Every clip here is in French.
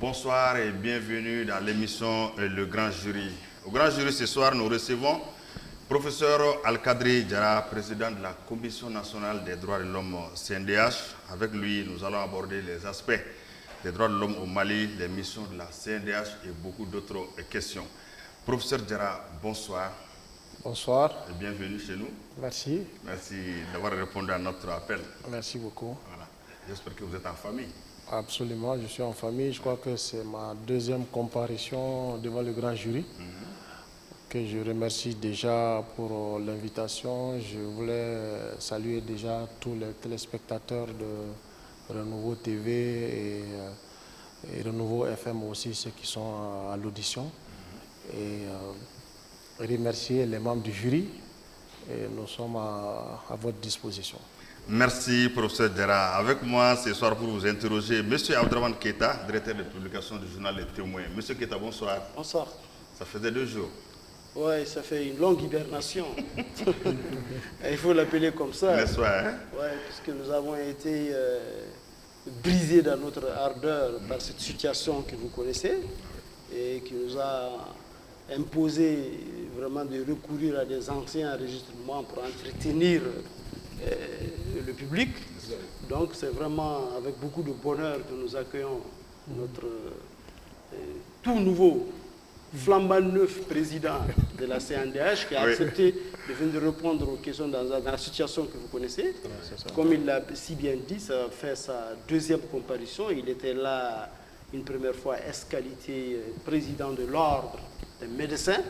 bonsoir et bienvenue dans l'émission Le Grand Jury. Au Grand Jury, ce soir, nous recevons professeur Al-Kadri Diarra, président de la Commission nationale des droits de l'homme CNDH. Avec lui, nous allons aborder les aspects des droits de l'homme au Mali, les missions de la CNDH et beaucoup d'autres questions. Professeur Diarra, bonsoir. Bonsoir. Et bienvenue chez nous. Merci. Merci d'avoir répondu à notre appel. Merci beaucoup. Voilà. J'espère que vous êtes en famille. Absolument, je suis en famille. Je crois que c'est ma deuxième comparution devant le grand jury. Que je remercie déjà pour l'invitation. Je voulais saluer déjà tous les téléspectateurs de Renouveau TV et Renouveau FM aussi, ceux qui sont à l'audition. Et remercier les membres du jury. Et nous sommes à votre disposition. Merci, professeur Diarra. Avec moi ce soir pour vous interroger, M. Abdraman Keita, directeur de publication du journal Les Témoins. M. Keita, bonsoir. Bonsoir. Ça faisait 2 jours. Oui, ça fait une longue hibernation. Il faut l'appeler comme ça. N'est-ce pas, hein? Oui, puisque nous avons été brisés dans notre ardeur par cette situation que vous connaissez et qui nous a imposé vraiment de recourir à des anciens enregistrements pour entretenir le public. Donc c'est vraiment avec beaucoup de bonheur que nous accueillons notre tout nouveau flambant neuf président de la CNDH qui a accepté de venir répondre aux questions dans la situation que vous connaissez. Comme il l'a si bien dit, ça fait sa deuxième comparution. Il était là une première fois ex-qualité président de l'ordre des médecins.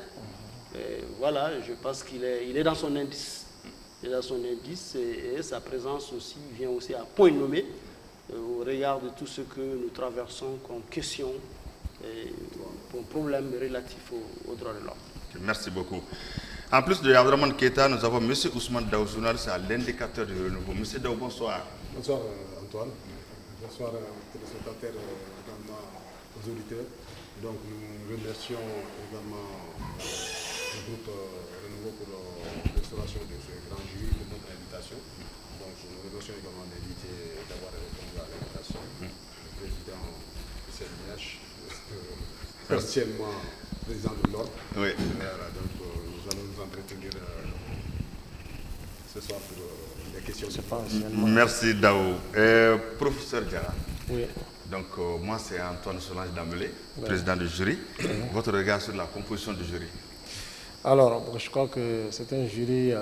Et voilà, je pense qu'il est dans son indice. Il est dans son indice et sa présence aussi vient aussi à point nommé au regard de tout ce que nous traversons comme question et comme problème relatif aux droits de l'homme. Merci beaucoup. En plus de Abdraman Keita, nous avons M. Ousmane Daou, journaliste à l'Indicateur du Renouveau. M. Daou, bonsoir. Bonsoir Antoine. Bonsoir téléspectateurs, également aux auditeurs. Donc nous remercions également le groupe Renouveau pour l'installation de ce grand jury pour notre invitation. Donc nous remercions également l'invité d'avoir répondu à l'invitation. Le président du CNDH, anciennement président de l'ordre. Oui. Donc nous allons nous entretenir ce soir pour les questions. Merci Daou. Professeur Diarra. Oui. Donc moi c'est Antoine Solange Dambélé, président du jury. Votre regard sur la composition du jury? Alors, je crois que c'est un jury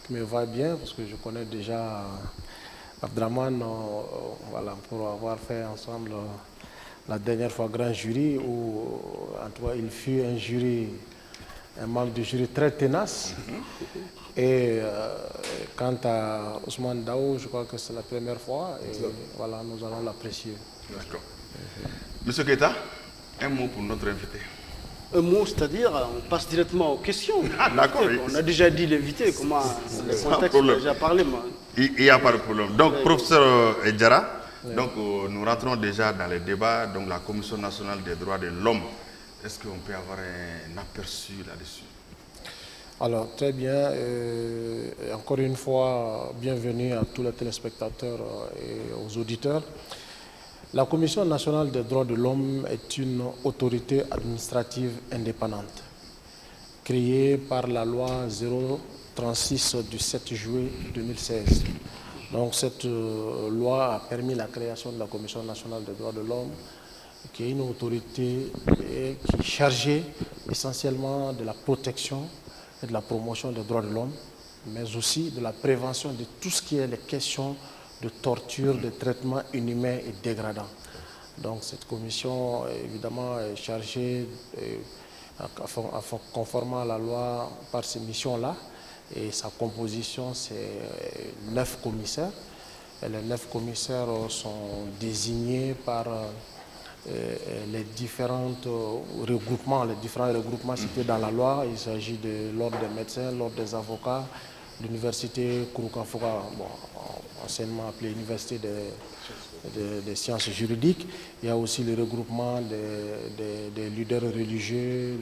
qui me va bien parce que je connais déjà Abdraman voilà, pour avoir fait ensemble la dernière fois grand jury où en tout cas il fut un membre du jury très tenace. Et quant à Ousmane Daou, je crois que c'est la première fois et voilà, nous allons l'apprécier. D'accord. Monsieur Keita, un mot pour notre invité. Un mot, c'est-à-dire, on passe directement aux questions. Ah, d'accord. On a déjà dit l'invité, comment le contexte, on a déjà parlé. Il n'y a pas de problème. Donc, professeur Diarra, donc, nous rentrons déjà dans les débats. Donc, la Commission nationale des droits de l'homme, est-ce qu'on peut avoir un aperçu là-dessus? Alors, très bien. Encore une fois, bienvenue à tous les téléspectateurs et aux auditeurs. La Commission nationale des droits de l'homme est une autorité administrative indépendante, créée par la loi 036 du 7 juillet 2016. Donc cette loi a permis la création de la Commission nationale des droits de l'homme, qui est une autorité qui est chargée essentiellement de la protection et de la promotion des droits de l'homme, mais aussi de la prévention de tout ce qui est les questions de torture, de traitement inhumain et dégradant. Donc cette commission, évidemment, est chargée, conformément à la loi, par ces missions-là. Et sa composition, c'est 9 commissaires. Et les 9 commissaires sont désignés par les différents regroupements cités dans la loi. Il s'agit de l'ordre des médecins, l'ordre des avocats, l'université Kouroukanfouka, anciennement appelée l'université des sciences juridiques. Il y a aussi le regroupement des leaders religieux,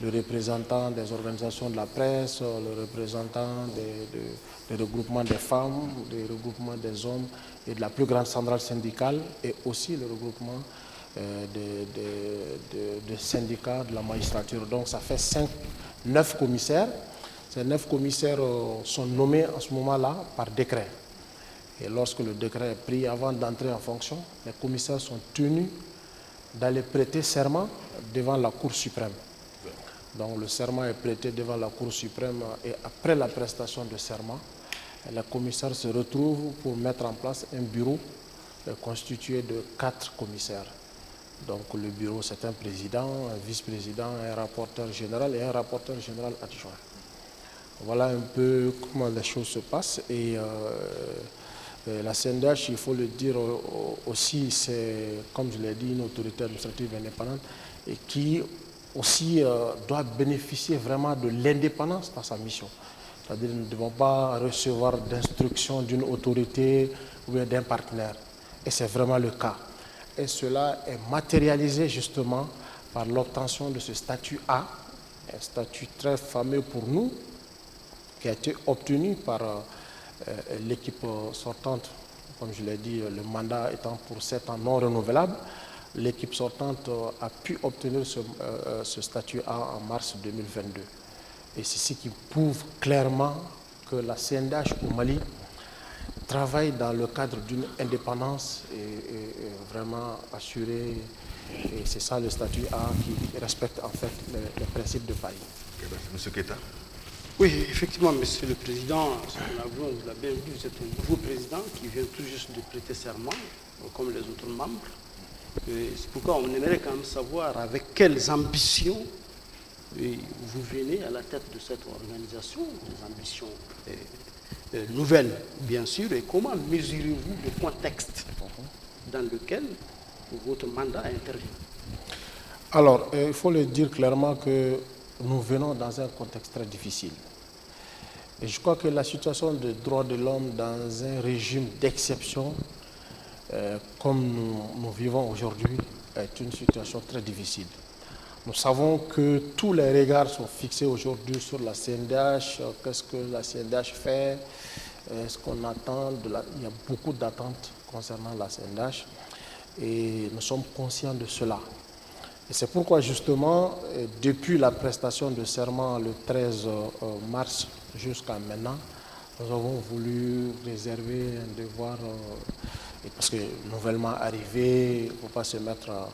le représentant des organisations de la presse, le représentant des regroupements des femmes, des regroupements des hommes et de la plus grande centrale syndicale, et aussi le regroupement des syndicats de la magistrature. Donc ça fait 9 commissaires. Ces 9 commissaires sont nommés en ce moment-là par décret. Et lorsque le décret est pris, avant d'entrer en fonction, les commissaires sont tenus d'aller prêter serment devant la Cour suprême. Donc le serment est prêté devant la Cour suprême et après la prestation de serment, les commissaires se retrouvent pour mettre en place un bureau constitué de 4 commissaires. Donc le bureau, c'est un président, un vice-président, un rapporteur général et un rapporteur général adjoint. Voilà un peu comment les choses se passent. Et la CNDH, il faut le dire aussi, c'est, comme je l'ai dit, une autorité administrative indépendante et qui aussi doit bénéficier vraiment de l'indépendance dans sa mission. C'est-à-dire nous ne devons pas recevoir d'instructions d'une autorité ou d'un partenaire. Et c'est vraiment le cas. Et cela est matérialisé justement par l'obtention de ce statut A, un statut très fameux pour nous, qui a été obtenu par l'équipe sortante. Comme je l'ai dit, le mandat étant pour 7 ans non renouvelable, l'équipe sortante a pu obtenir ce statut A en mars 2022. Et c'est ce qui prouve clairement que la CNDH au Mali travaille dans le cadre d'une indépendance et vraiment assurée. Et c'est ça le statut A qui respecte en fait les principes de Paris. Monsieur Keita. Oui, effectivement, Monsieur le Président, vous l'avez bien vu, c'est un nouveau président qui vient tout juste de prêter serment, comme les autres membres. C'est pourquoi on aimerait quand même savoir avec quelles ambitions vous venez à la tête de cette organisation, des ambitions nouvelles, bien sûr, et comment mesurez-vous le contexte dans lequel votre mandat intervient? Alors, il faut le dire clairement que nous venons dans un contexte très difficile. Et je crois que la situation des droits de l'homme dans un régime d'exception, comme nous vivons aujourd'hui, est une situation très difficile. Nous savons que tous les regards sont fixés aujourd'hui sur la CNDH, qu'est-ce que la CNDH fait, ce qu'on attend. Il y a beaucoup d'attentes concernant la CNDH et nous sommes conscients de cela. Et c'est pourquoi justement, depuis la prestation de serment le 13 mars jusqu'à maintenant, nous avons voulu réserver un devoir, parce que nouvellement arrivé, il ne faut pas se mettre à...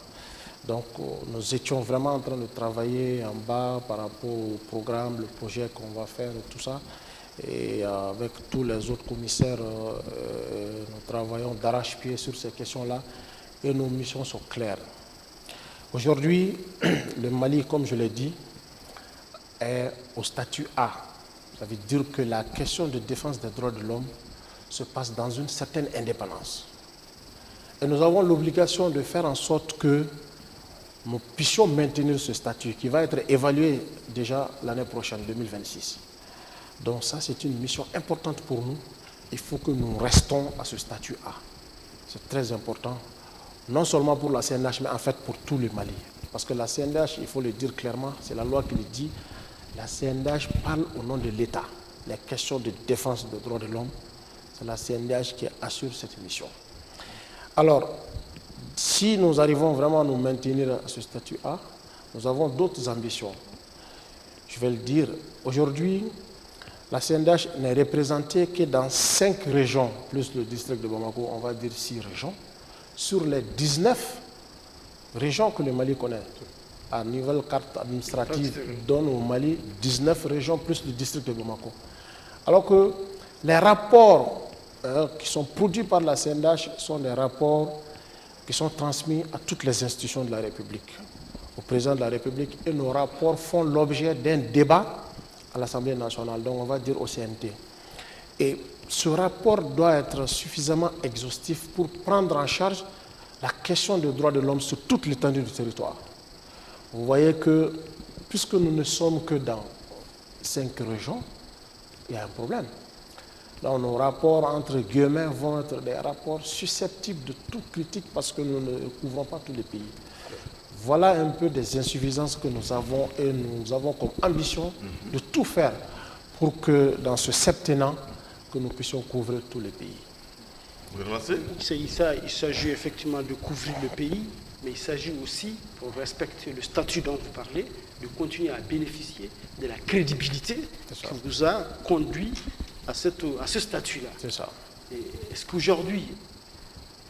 Donc nous étions vraiment en train de travailler en bas par rapport au programme, le projet qu'on va faire et tout ça. Et avec tous les autres commissaires, nous travaillons d'arrache-pied sur ces questions-là et nos missions sont claires. Aujourd'hui, le Mali, comme je l'ai dit, est au statut A. Ça veut dire que la question de défense des droits de l'homme se passe dans une certaine indépendance. Et nous avons l'obligation de faire en sorte que nous puissions maintenir ce statut qui va être évalué déjà l'année prochaine, 2026. Donc ça, c'est une mission importante pour nous. Il faut que nous restons à ce statut A. C'est très important, non seulement pour la CNDH, mais en fait pour tout le Mali. Parce que la CNDH, il faut le dire clairement, c'est la loi qui le dit, la CNDH parle au nom de l'État. Les questions de défense des droits de l'homme, c'est la CNDH qui assure cette mission. Alors, si nous arrivons vraiment à nous maintenir à ce statut A, nous avons d'autres ambitions. Je vais le dire, aujourd'hui, la CNDH n'est représentée que dans 5 régions, plus le district de Bamako, on va dire 6 régions, sur les 19 régions que le Mali connaît. La nouvelle carte administrative donne au Mali 19 régions plus le district de Bamako. Alors que les rapports qui sont produits par la CNDH sont des rapports qui sont transmis à toutes les institutions de la République, au président de la République, et nos rapports font l'objet d'un débat à l'Assemblée nationale, donc on va dire au CNT. Et ce rapport doit être suffisamment exhaustif pour prendre en charge la question des droits de l'homme sur toute l'étendue du territoire. Vous voyez que, puisque nous ne sommes que dans 5 régions, il y a un problème. Donc nos rapports, entre guillemets, vont être des rapports susceptibles de toute critique parce que nous ne couvrons pas tous les pays. Voilà un peu des insuffisances que nous avons et nous avons comme ambition de tout faire pour que dans ce septennat, que nous puissions couvrir tous les pays. Vous relancez ? Il s'agit effectivement de couvrir le pays, mais il s'agit aussi, pour respecter le statut dont vous parlez, de continuer à bénéficier de la crédibilité qui vous a conduit à ce statut-là. C'est ça. Est-ce qu'aujourd'hui,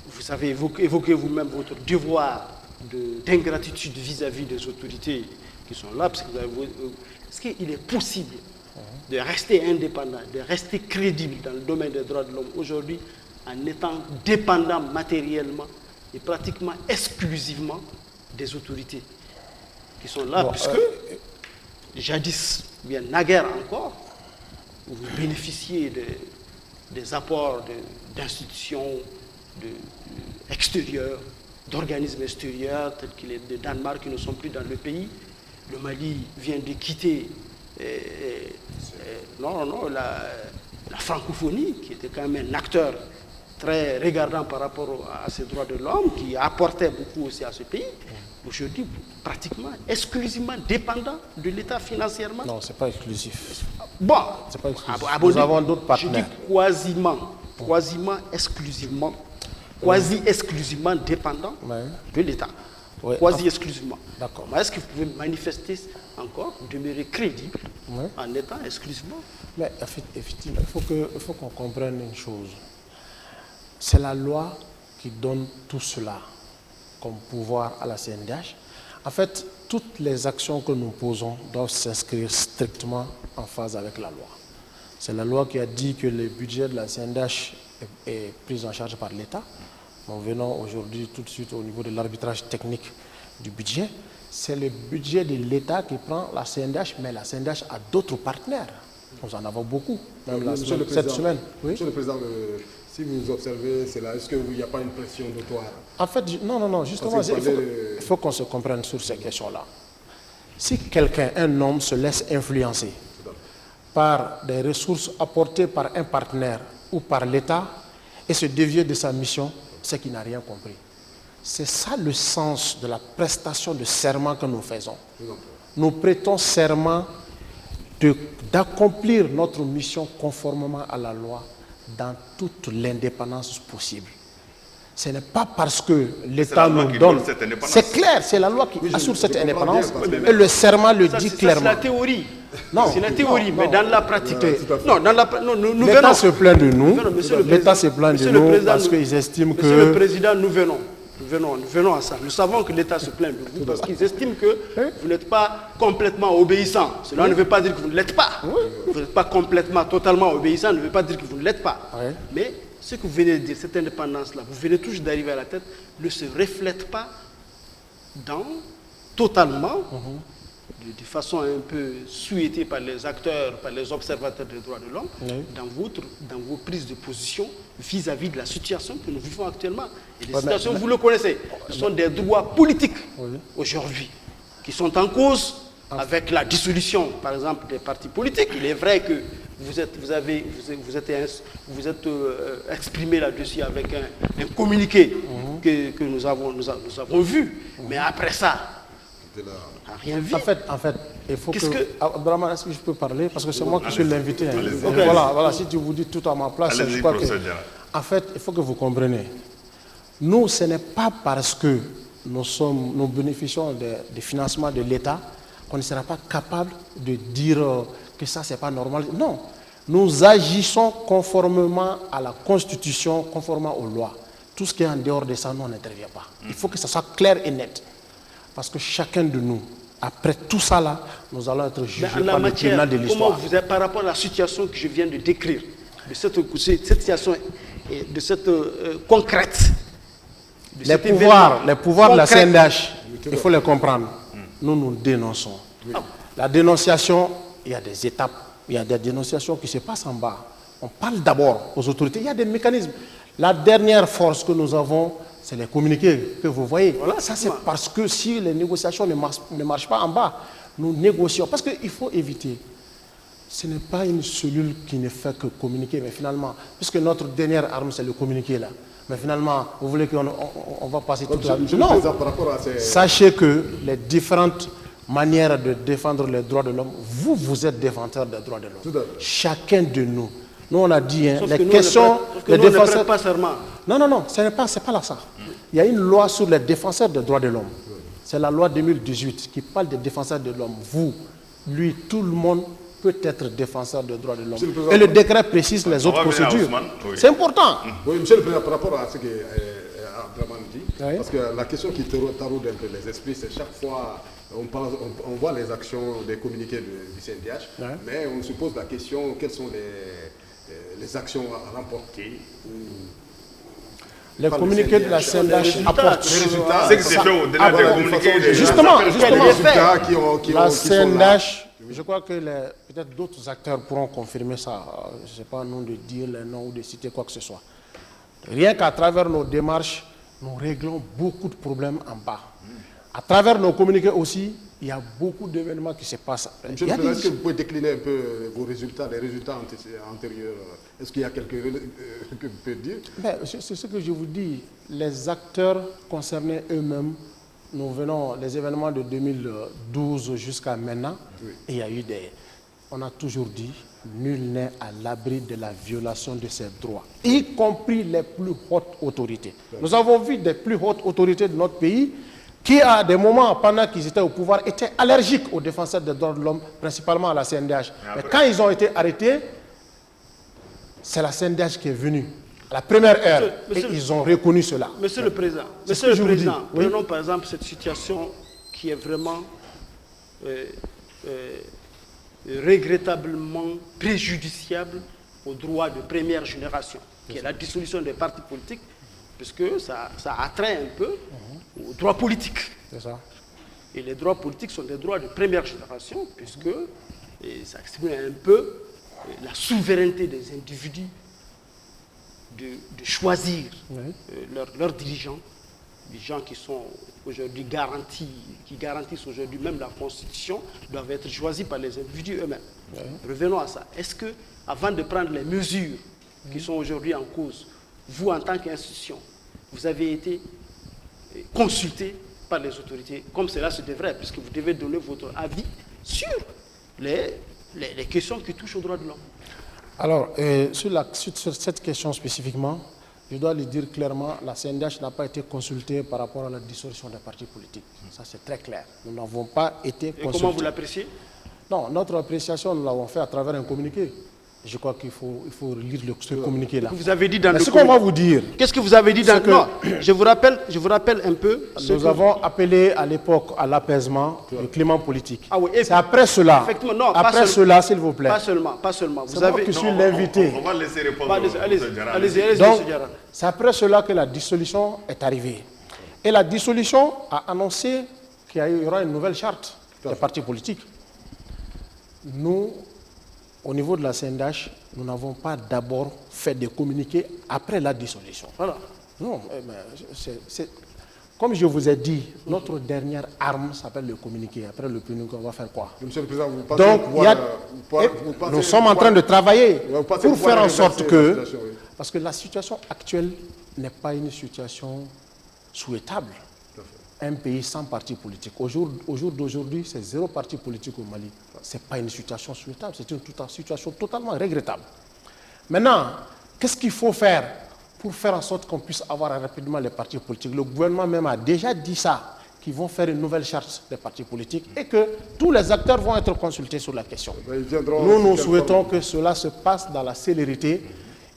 vous avez évoqué vous-même votre devoir d'ingratitude vis-à-vis des autorités qui sont là, parce que est-ce qu'il est possible de rester indépendant, de rester crédible dans le domaine des droits de l'homme aujourd'hui en étant dépendant matériellement et pratiquement exclusivement des autorités qui sont là, puisque jadis, bien naguère encore, vous bénéficiez des apports d'institutions extérieures, d'organismes extérieurs tels qu'il est de Danemark qui ne sont plus dans le pays. Le Mali vient de quitter la francophonie, qui était quand même un acteur très regardant par rapport à ces droits de l'homme, qui apportait beaucoup aussi à ce pays. Aujourd'hui, pratiquement exclusivement dépendant de l'État financièrement. Non, ce n'est pas exclusif. Bon, c'est pas exclusif. Nous avons d'autres partenaires. Je dis quasi-exclusivement dépendant de l'État. Ouais. Quasi-exclusivement. D'accord. Mais est-ce que vous pouvez manifester encore, demeurer crédible en étant exclusivement? Mais effectivement, il faut qu'on comprenne une chose. C'est la loi qui donne tout cela comme pouvoir à la CNDH. En fait, toutes les actions que nous posons doivent s'inscrire strictement en phase avec la loi. C'est la loi qui a dit que le budget de la CNDH est pris en charge par l'État. Nous venons aujourd'hui tout de suite au niveau de l'arbitrage technique du budget. C'est le budget de l'État qui prend la CNDH, mais la CNDH a d'autres partenaires. Nous en avons beaucoup, même cette semaine. Oui? Monsieur le Président, si vous observez cela, est-ce qu'il n'y a pas une pression notoire? En fait, non, justement, il faut qu'on se comprenne sur ces questions-là. Si quelqu'un, un homme, se laisse influencer par des ressources apportées par un partenaire ou par l'État et se dévier de sa mission, c'est qu'il n'a rien compris. C'est ça le sens de la prestation de serment que nous faisons. Nous prêtons serment d'accomplir notre mission conformément à la loi dans toute l'indépendance possible. Ce n'est pas parce que l'État nous donne... C'est clair, c'est la loi qui assure cette indépendance et le serment le dit clairement. C'est la théorie. Non, c'est la théorie, mais dans la pratique... L'État se plaint de nous, l'État se plaint de nous parce qu'ils estiment que... Monsieur le Président, nous venons à ça. Nous savons que l'État se plaint de vous parce qu'ils estiment que vous n'êtes pas complètement obéissant. Cela ne veut pas dire que vous ne l'êtes pas. Vous n'êtes pas complètement, totalement obéissant, ne veut pas dire que vous ne l'êtes pas. Mais ce que vous venez de dire, cette indépendance-là, vous venez toujours d'arriver à la tête, ne se reflète pas totalement, de façon un peu souhaitée par les acteurs, par les observateurs des droits de l'homme, dans vos prises de position vis-à-vis de la situation que nous vivons actuellement. Et les situations, vous le connaissez, ce sont des droits politiques aujourd'hui qui sont en cause avec la dissolution, par exemple, des partis politiques. Il est vrai que vous êtes exprimé là-dessus avec un communiqué que nous avons vu, mais après ça, rien vu. En fait, il faut Abdraman, est-ce que je peux parler? Parce que c'est moi qui suis l'invité. Voilà, si tu vous dis tout à ma place, je crois que... En fait, il faut que vous compreniez. Nous, ce n'est pas parce que nous bénéficions des financements de l'État qu'on ne sera pas capable de dire que ça, c'est pas normal. Non, nous agissons conformément à la Constitution, conformément aux lois. Tout ce qui est en dehors de ça, nous, on n'intervient pas. Il faut que ça soit clair et net. Parce que chacun de nous, après tout ça là, nous allons être jugés par le tribunal de l'histoire. Comment vous êtes par rapport à la situation que je viens de décrire, de cette situation, de cette concrète, les pouvoirs de la CNDH, il faut les comprendre. Nous dénonçons. La dénonciation, il y a des étapes, il y a des dénonciations qui se passent en bas. On parle d'abord aux autorités, il y a des mécanismes. La dernière force que nous avons, c'est les communiqués que vous voyez. Voilà, ça, c'est parce que si les négociations ne marchent pas en bas, nous négocions. Parce qu'il faut éviter. Ce n'est pas une cellule qui ne fait que communiquer, mais finalement, puisque notre dernière arme, c'est le communiquer là. Mais finalement, vous voulez qu'on va passer toute la... Non, sachez que les différentes manières de défendre les droits de l'homme, vous êtes défenseur des droits de l'homme. Chacun de nous, Nous, on a dit, Sauf les que nous, questions, les on ne défenseurs... prête pas serment. Non, ce n'est pas là ça. Il y a une loi sur les défenseurs des droits de l'homme. C'est la loi 2018 qui parle des défenseurs de l'homme. Vous, lui, tout le monde peut être défenseur des droits de l'homme. Et le décret précise les autres procédures. Oui. C'est important. Oui, Monsieur le Président, par rapport à ce que Abdraman dit, parce que la question qui taraude un peu les esprits, c'est chaque fois on voit les actions des communiqués du CNDH, mais on se pose la question, quelles sont les actions remportées les communiqués de la CNDH apportent les résultats. C'est que c'est fait au-delà des communiqués. Justement, la CNDH, je crois que peut-être d'autres acteurs pourront confirmer ça. Je ne sais pas, nous, de dire les noms ou de citer quoi que ce soit. Rien qu'à travers nos démarches, nous réglons beaucoup de problèmes en bas. À travers nos communiqués aussi, il y a beaucoup d'événements qui se passent. Monsieur le Président, est-ce que vous pouvez décliner un peu vos résultats, les résultats antérieurs? Est-ce qu'il y a quelques que vous pouvez dire? C'est ce que je vous dis. Les acteurs concernés eux-mêmes, nous venons les événements de 2012 jusqu'à maintenant, et il y a eu on a toujours dit, nul n'est à l'abri de la violation de ses droits, y compris les plus hautes autorités. Nous avons vu des plus hautes autorités de notre pays qui, à des moments, pendant qu'ils étaient au pouvoir, étaient allergiques aux défenseurs des droits de l'homme, principalement à la CNDH. Mais quand ils ont été arrêtés, c'est la CNDH qui est venue à la première heure, et ils ont reconnu cela. Monsieur le Président, prenons par exemple cette situation qui est vraiment regrettablement préjudiciable aux droits de première génération, qui est la dissolution des partis politiques, puisque ça a trait un peu aux droits politiques. C'est ça. Et les droits politiques sont des droits de première génération, puisque ça exprime un peu la souveraineté des individus de choisir leurs dirigeants, des gens qui sont aujourd'hui garantis, qui garantissent aujourd'hui même la Constitution, doivent être choisis par les individus eux-mêmes. Revenons à ça. Est-ce que, avant de prendre les mesures qui sont aujourd'hui en cause, vous, en tant qu'institution, vous avez été consulté par les autorités, comme cela se devrait, puisque vous devez donner votre avis sur les questions qui touchent aux droits de l'homme? Alors, sur cette question spécifiquement, je dois le dire clairement, la CNDH n'a pas été consultée par rapport à la dissolution des partis politiques. Ça, c'est très clair. Nous n'avons pas été consultés. Et comment vous l'appréciez? Non, notre appréciation, nous l'avons fait à travers un communiqué. Je crois qu'il faut lire ce communiqué-là. Vous avez dit dans le ce qu'on va vous dire. Qu'est-ce que vous avez dit dans le Non, je vous rappelle un peu. Nous avons appelé à l'époque à l'apaisement du climat politique. Ah oui, c'est après cela. Effectivement, non, après cela, s'il vous plaît. Pas seulement. Vous avez. Je suis l'invité. On va laisser répondre. Allez-y, donc, c'est après cela que la dissolution est arrivée. Et la dissolution a annoncé qu'il y aura une nouvelle charte des partis politiques. Nous, au niveau de la CNDH, nous n'avons pas d'abord fait des communiqués après la dissolution. Voilà. Non, comme je vous ai dit, notre dernière arme s'appelle le communiqué. Après le communiqué, on va faire quoi? Monsieur le Président, vous pensez nous sommes en train de travailler pour faire en sorte que... Parce que la situation actuelle n'est pas une situation souhaitable. Un pays sans parti politique. Au jour d'aujourd'hui, c'est 0 parti politique au Mali. Ce n'est pas une situation souhaitable, c'est une situation totalement regrettable. Maintenant, qu'est-ce qu'il faut faire pour faire en sorte qu'on puisse avoir rapidement les partis politiques? Le gouvernement même a déjà dit ça, qu'ils vont faire une nouvelle charte des partis politiques et que tous les acteurs vont être consultés sur la question. Nous souhaitons que cela se passe dans la célérité.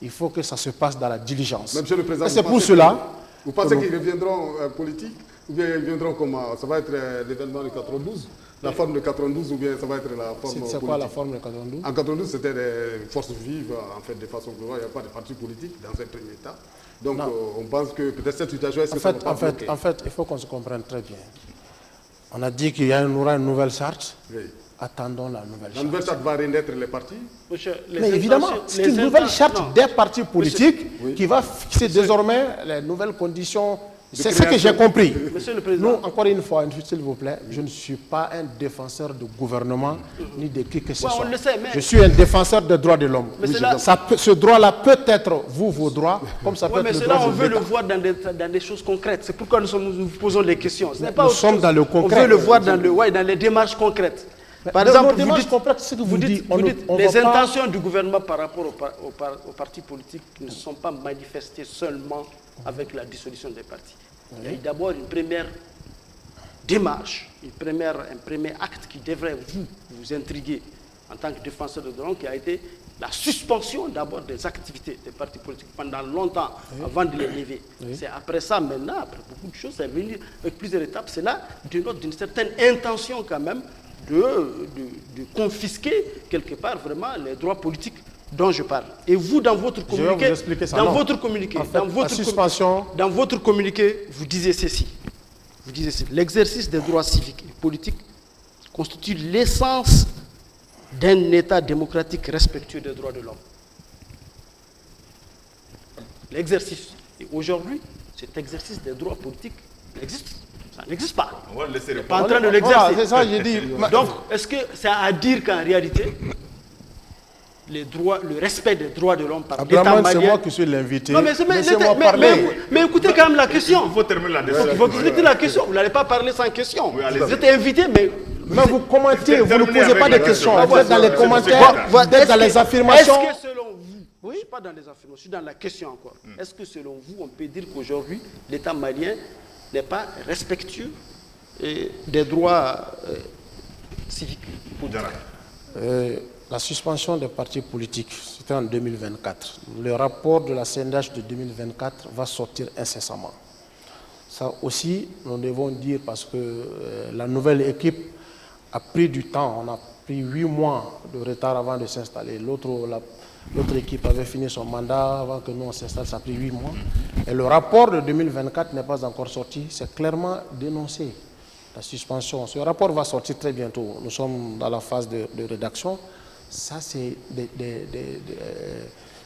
Il faut que ça se passe dans la diligence. Monsieur le Président, et c'est pour cela... Vous pensez qu'ils reviendront politique? Ou bien ils viendront comment? Ça va être l'événement de 92? La forme de 92 ou bien ça va être la forme politique? C'est quoi la forme de 92? En 92, c'était des forces vives, en fait, de façon globale. Il n'y a pas de parti politique dans un premier temps. Donc, on pense que peut-être cette situation, est-ce que ça va pas bloquer? En fait, il faut qu'on se comprenne très bien. On a dit qu'il y aura une nouvelle charte. Oui. Attendons la nouvelle charte. La nouvelle charte va renaître les partis? Mais évidemment, c'est une nouvelle charte des partis politiques qui va fixer désormais les nouvelles conditions. C'est ce que j'ai compris. Monsieur le Président. Nous, encore une fois, s'il vous plaît, je ne suis pas un défenseur du gouvernement ni de qui que ce soit. On le sait, mais... Je suis un défenseur des droits de l'homme. Ce droit-là peut être vos droits, comme ça peut être le droit de l'État. Mais cela, on veut le voir dans des choses concrètes. C'est pourquoi nous posons des questions. Nous sommes dans le concret. On veut le voir dans les démarches concrètes. Par exemple, je comprends ce que vous dites. Les intentions du gouvernement par rapport aux partis politiques ne sont pas manifestées seulement avec la dissolution des partis. Il y a d'abord une première démarche, un premier acte qui devrait vous intriguer en tant que défenseur de droits, qui a été la suspension d'abord des activités des partis politiques pendant longtemps avant de les lever. C'est après ça, maintenant, après beaucoup de choses, c'est venu avec plusieurs étapes. C'est là d'une certaine intention quand même de confisquer quelque part vraiment les droits politiques dont je parle. Et vous, dans votre communiqué, dans votre communiqué, vous disiez ceci. Vous disiez ceci. L'exercice des droits civiques et politiques constitue l'essence d'un État démocratique respectueux des droits de l'homme. L'exercice. Et aujourd'hui, cet exercice des droits politiques n'existe. Ça n'existe pas. On va le laisser pas en train de l'exercer. C'est ça, j'ai dit. Donc, est-ce que c'est à dire qu'en réalité, le respect des droits de l'homme par l'État malien... c'est moi qui suis l'invité. Non, mais écoutez quand même la question. Il faut terminer la discussion. Il faut écouter la question. Vous n'allez pas parler sans question. Vous êtes invité, mais... Mais vous commentez, vous ne posez pas de questions. Vous êtes dans les commentaires, vous êtes dans les affirmations. Est-ce que selon vous, je ne suis pas dans les affirmations, je suis dans la question encore. Est-ce que selon vous, on peut dire qu'aujourd'hui, l'État malien n'est pas respectueux des droits civiques politiques? La suspension des partis politiques, c'était en 2024. Le rapport de la CNDH de 2024 va sortir incessamment. Ça aussi, nous devons dire parce que la nouvelle équipe a pris du temps. On a pris 8 mois de retard avant de s'installer. L'autre équipe avait fini son mandat avant que nous on s'installe. Ça a pris 8 mois. Et le rapport de 2024 n'est pas encore sorti. C'est clairement dénoncé, la suspension. Ce rapport va sortir très bientôt. Nous sommes dans la phase de rédaction. Ça, c'est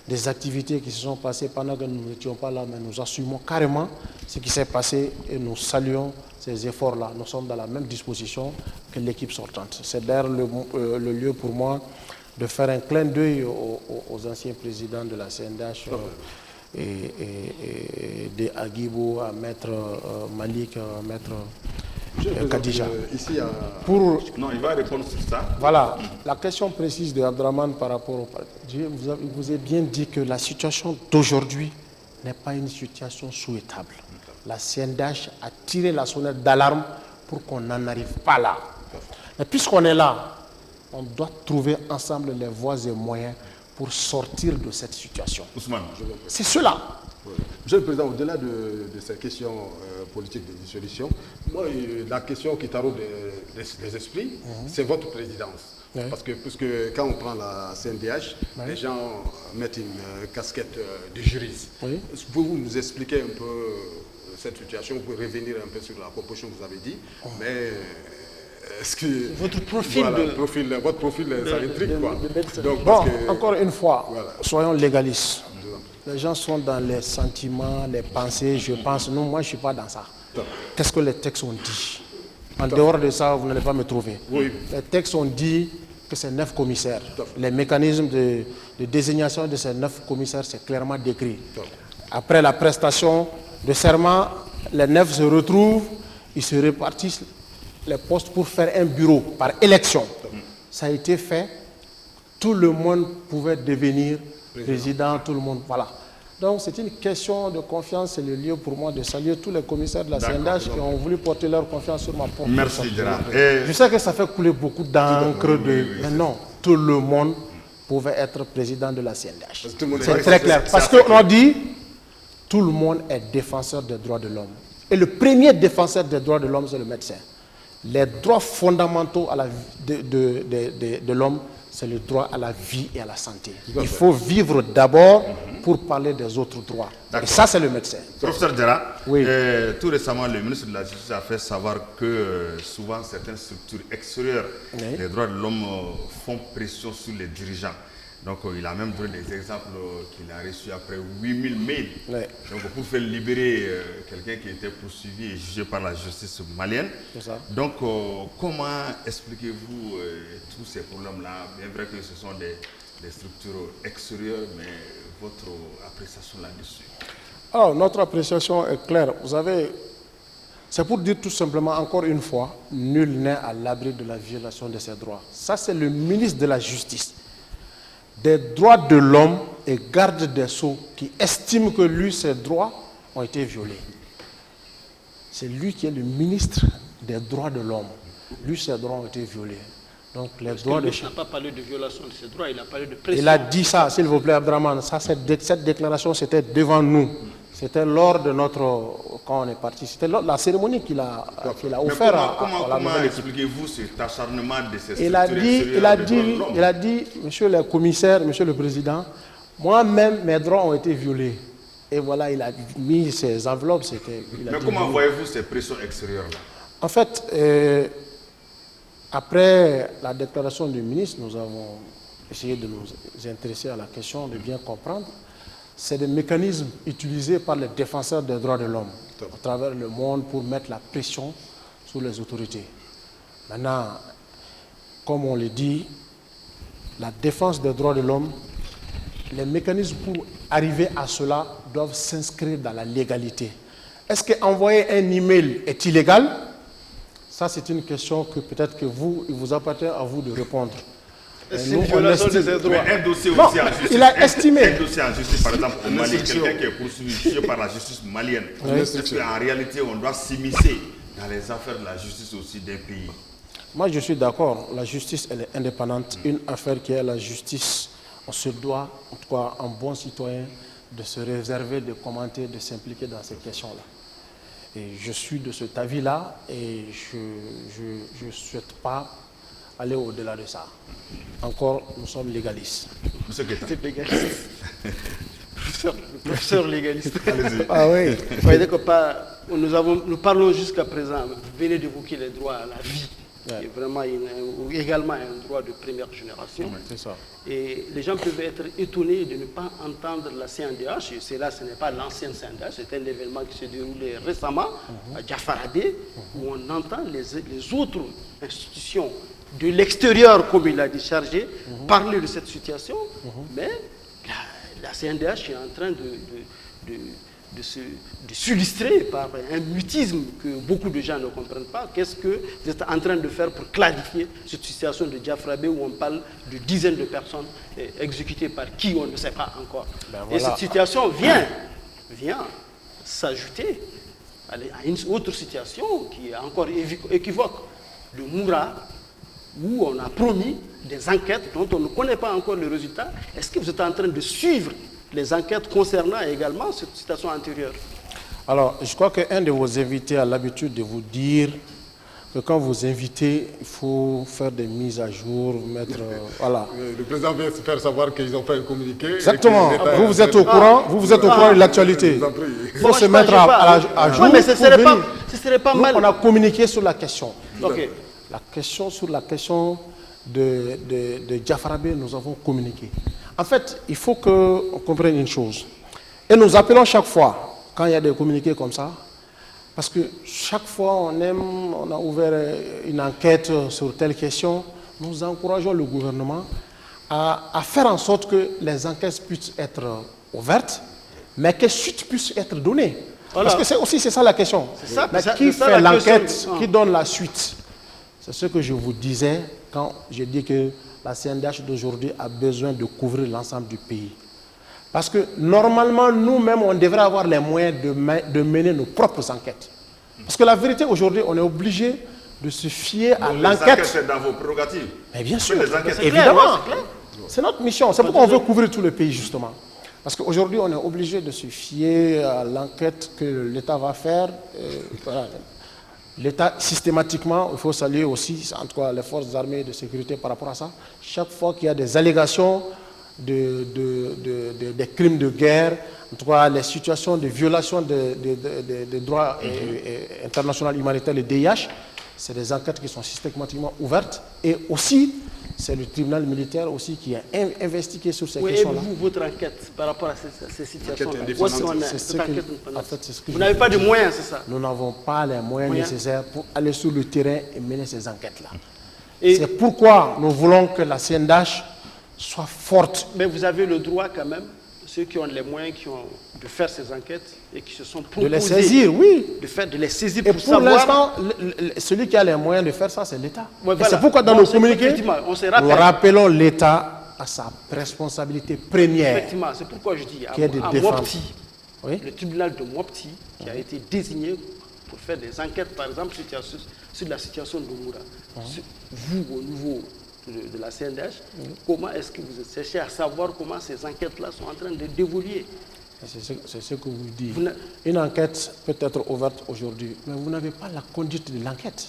des activités qui se sont passées pendant que nous n'étions pas là, mais nous assumons carrément ce qui s'est passé et nous saluons ces efforts-là. Nous sommes dans la même disposition que l'équipe sortante. C'est d'ailleurs le lieu pour moi de faire un clin d'œil aux anciens présidents de la CNDH et de Aguibo, à Maître Malik, à Maître Kadija. Non, il va répondre sur ça. Voilà, la question précise de Abdraman par rapport au... Je vous ai bien dit que la situation d'aujourd'hui n'est pas une situation souhaitable. La CNDH a tiré la sonnette d'alarme pour qu'on n'en arrive pas là. Mais puisqu'on est là, on doit trouver ensemble les voies et moyens pour sortir de cette situation. Ousmane, c'est cela. Monsieur le Président, au-delà de ces questions politiques de dissolution, moi, la question qui taraude les esprits, c'est votre présidence. Oui. Parce que puisque quand on prend la CNDH, les gens mettent une casquette de juriste. Oui. Pouvez-vous nous expliquer un peu cette situation? Vous pouvez revenir un peu sur la proposition que vous avez dit, mais est-ce que... Votre profil, voilà, votre profil, ça intrigue, quoi. Donc, bon, encore une fois, voilà. Soyons légalistes. Les gens sont dans les sentiments, les pensées, je pense. Non, moi, je ne suis pas dans ça. Qu'est-ce que les textes ont dit? En dehors de ça, vous n'allez pas me trouver. Oui. Les textes ont dit que c'est 9 commissaires. Les mécanismes de désignation de ces 9 commissaires, c'est clairement décrit. Après la prestation de serment, les 9 se retrouvent, ils se répartissent les postes pour faire un bureau par élection. Ça a été fait. Tout le monde pouvait devenir président, tout le monde. Voilà. Donc c'est une question de confiance. C'est le lieu pour moi de saluer tous les commissaires de la CNDH qui ont voulu porter leur confiance sur ma porte. Merci, Gérard. Je sais que ça fait couler beaucoup d'encre. Mais non, tout le monde pouvait être président de la CNDH. C'est très clair. Parce qu'on a dit, tout le monde est défenseur des droits de l'homme. Et le premier défenseur des droits de l'homme, c'est le médecin. Les droits fondamentaux de l'homme, c'est le droit à la vie et à la santé. Il faut vivre d'abord pour parler des autres droits. Et ça, c'est le médecin. Professeur Diarra, oui. Tout récemment, le ministre de la Justice a fait savoir que souvent certaines structures extérieures des droits de l'homme font pression sur les dirigeants. Donc, il a même donné des exemples qu'il a reçus après 8000 mails. Oui. Donc, pour faire libérer quelqu'un qui était poursuivi et jugé par la justice malienne. Donc, comment expliquez-vous tous ces problèmes-là? Bien vrai que ce sont des structures extérieures, mais votre appréciation là-dessus? Alors, notre appréciation est claire. Vous savez, C'est pour dire tout simplement, encore une fois, nul n'est à l'abri de la violation de ses droits. Ça, c'est le ministre de la Justice, des droits de l'homme et garde des Sceaux qui estime que lui, ses droits ont été violés. C'est lui qui est le ministre des droits de l'homme. Lui, ses droits ont été violés. Donc, les droits de... Il n'a pas parlé de violation de ses droits, il a parlé de pression. Il a dit ça, s'il vous plaît, Abdraman. Ça, cette déclaration, c'était devant nous. C'était lors de notre... Quand on est parti. C'était la cérémonie qu'il a offert à la comment nouvelle équipe. expliquez-vous cet acharnement de ces structures Il a dit, monsieur le commissaire, monsieur le président, moi-même, mes droits ont été violés. Et voilà, il a mis ses enveloppes. Mais comment voyez-vous ces pressions extérieures-là? En fait, après la déclaration du ministre, nous avons essayé de nous intéresser à la question, de bien comprendre. C'est des mécanismes utilisés par les défenseurs des droits de l'homme à travers le monde pour mettre la pression sur les autorités. Maintenant, comme on le dit, la défense des droits de l'homme, les mécanismes pour arriver à cela doivent s'inscrire dans la légalité. Est-ce qu'envoyer un email est illégal? Ça, c'est une question que peut-être que il vous appartient à vous de répondre. C'est une violation de ses droits. Mais un dossier Non, aussi en justice. il a estimé. Un dossier en justice, par exemple, au Mali, quelqu'un qui est poursuivi par la justice malienne. Est-ce qu'en réalité, on doit s'immiscer dans les affaires de la justice aussi d'un pays? Moi, je suis d'accord. La justice, elle est indépendante. Une affaire qui est la justice, on se doit, en tout cas, en bon citoyen, de se réserver, de commenter, de s'impliquer dans ces questions-là. Et je suis de cet avis-là et je ne souhaite pas aller au-delà de ça. Encore, nous sommes légalistes. Monsieur Guetta. C'est légaliste. Le professeur légaliste. Ah oui. Vous voyez que nous parlons jusqu'à présent, vous venez d'évoquer les droits à la vie. Ouais. Et vraiment, également un droit de première génération. C'est ça. Et les gens peuvent être étonnés de ne pas entendre la CNDH. Et là, ce n'est pas l'ancienne CNDH, c'est un événement qui s'est déroulé récemment à Diafarabé, où on entend les autres institutions de l'extérieur, comme il a dit, chargé, parler de cette situation. Mais la CNDH est en train de s'illustrer par un mutisme que beaucoup de gens ne comprennent pas. Qu'est-ce que vous êtes en train de faire pour clarifier cette situation de Diafarabé où on parle de dizaines de personnes exécutées par qui on ne sait pas encore. Ben Et voilà. cette situation vient s'ajouter à une autre situation qui est encore équivoque, de Moura, où on a promis des enquêtes dont on ne connaît pas encore le résultat. Est-ce que vous êtes en train de suivre les enquêtes concernant également cette situation antérieure? Alors, je crois qu'un de vos invités a l'habitude de vous dire que quand vous invitez, il faut faire des mises à jour, mettre... voilà. Le président vient se faire savoir qu'ils ont fait un communiqué. Exactement. Vous êtes au courant, vous êtes au courant de l'actualité. Je vous en prie. Il faut se mettre à jour. Oui, mais ce pour serait pas Nous, mal. on a communiqué sur la question. Ok. Sur la question de Diafarabé, nous avons communiqué. En fait, il faut qu'on comprenne une chose. Et nous appelons chaque fois, quand il y a des communiqués comme ça, parce que chaque fois on a ouvert une enquête sur telle question, nous encourageons le gouvernement à faire en sorte que les enquêtes puissent être ouvertes, mais que suite puisse être donnée. Voilà. Parce que c'est ça la question. Mais qui fait l'enquête, qui donne la suite? C'est ce que je vous disais quand je dis que la CNDH d'aujourd'hui a besoin de couvrir l'ensemble du pays. Parce que normalement, nous-mêmes, on devrait avoir les moyens de mener nos propres enquêtes. Parce que la vérité, aujourd'hui, on est obligé de se fier à l'enquête. Les enquêtes, c'est dans vos prérogatives. Mais bien sûr, Les enquêtes, évidemment. C'est notre mission. C'est pourquoi on veut couvrir tout le pays, justement. Parce qu'aujourd'hui, on est obligé de se fier à l'enquête que l'État va faire. Voilà. L'État, systématiquement, il faut saluer aussi, en tout cas, les forces armées de sécurité par rapport à ça. Chaque fois qu'il y a des allégations des crimes de guerre, en tout cas, les situations de violation des droits internationaux humanitaires, le DIH, c'est des enquêtes qui sont systématiquement ouvertes. Et aussi, c'est le tribunal militaire aussi qui a investigué sur ces questions-là. Et vous, votre enquête par rapport à ces situations-là, vous Vous n'avez pas de moyens, c'est ça? Nous n'avons pas les moyens nécessaires pour aller sur le terrain et mener ces enquêtes-là. Et c'est pourquoi nous voulons que la CNDH soit forte. mais vous avez le droit quand même, ceux qui ont les moyens de faire ces enquêtes et qui se sont proposés de les saisir, oui. de les saisir Et pour pour savoir... l'instant, celui qui a les moyens de faire ça, c'est l'État. Ouais, Et voilà. c'est pourquoi dans Bon, nos communiqués, effectivement, on se nous rappelle. rappelons l'État à sa responsabilité première. Effectivement, c'est pourquoi je dis Qui est de à défendre. Mopti, Oui. le tribunal de Mopti, qui a été désigné pour faire des enquêtes, par exemple, sur la situation de Moura. Vous, au niveau de la CNDH, comment est-ce que vous cherchez à savoir comment ces enquêtes-là sont en train de d'évoluer? C'est ce que vous dites. Vous n'a- Une enquête peut être ouverte aujourd'hui, mais vous n'avez pas la conduite de l'enquête.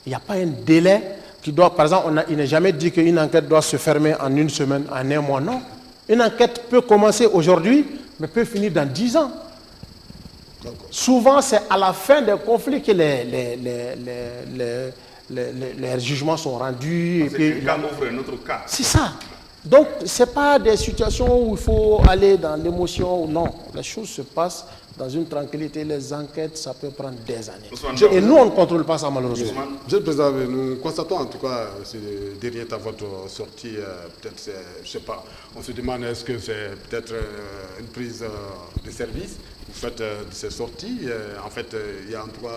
Il n'y a pas un délai qui doit... Par exemple, il n'est jamais dit qu'une enquête doit se fermer en une semaine, en un mois, non. Une enquête peut commencer aujourd'hui, mais peut finir dans 10 ans. Souvent, c'est à la fin des conflits que les jugements sont rendus. C'est qu'un cas ouvre un autre cas. C'est ça. Donc, ce n'est pas des situations où il faut aller dans l'émotion. Non, les choses se passent dans une tranquillité. Les enquêtes, ça peut prendre des années. Et nous, on ne contrôle pas ça, malheureusement. Monsieur le Président, nous constatons en tout cas, derrière votre sortie, peut-être, je ne sais pas, on se demande est-ce que c'est peut-être une prise de service, vous faites de ces sorties. En fait, il y a en tout cas